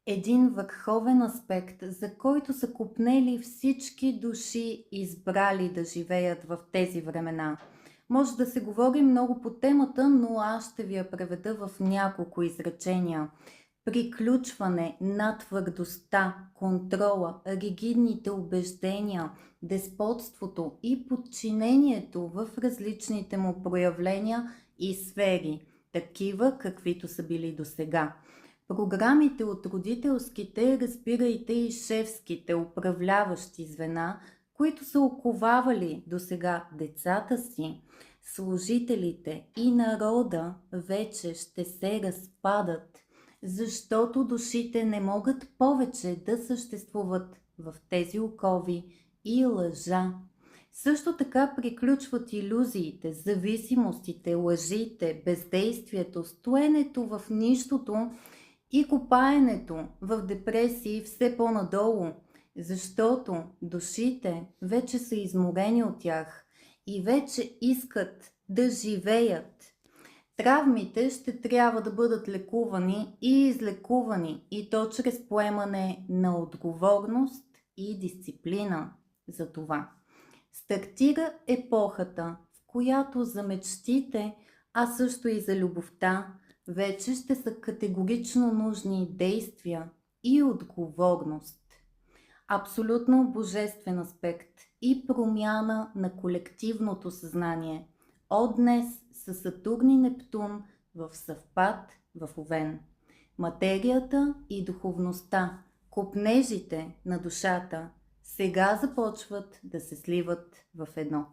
Един върховен аспект, за който са копнели всички души, избрали да живеят в тези времена. Може да се говори много по темата, но аз ще ви я преведа в няколко изречения. Приключване на твърдостта, контрола, ригидните убеждения, деспотството и подчинението в различните му проявления и сфери, такива каквито са били досега. Програмите от родителските, разбирайте и шефските управляващи звена, които са оковавали досега децата си, служителите и народа вече ще се разпадат, защото душите не могат повече да съществуват в тези окови и лъжа. Също така приключват илюзиите, зависимостите, лъжите, бездействието, стоенето в нищото и копаенето в депресии все по-надолу, защото душите вече са изморени от тях и вече искат да живеят. Травмите ще трябва да бъдат лекувани и излекувани, и то чрез поемане на отговорност и дисциплина за това. Стартира епохата, в която за мечтите, а също и за любовта, вече ще са категорично нужни действия и отговорност. Абсолютно божествен аспект и промяна на колективното съзнание. От днес са Сатурн и Нептун в съвпад в Овен. Материята и духовността, копнежите на душата, сега започват да се сливат в едно.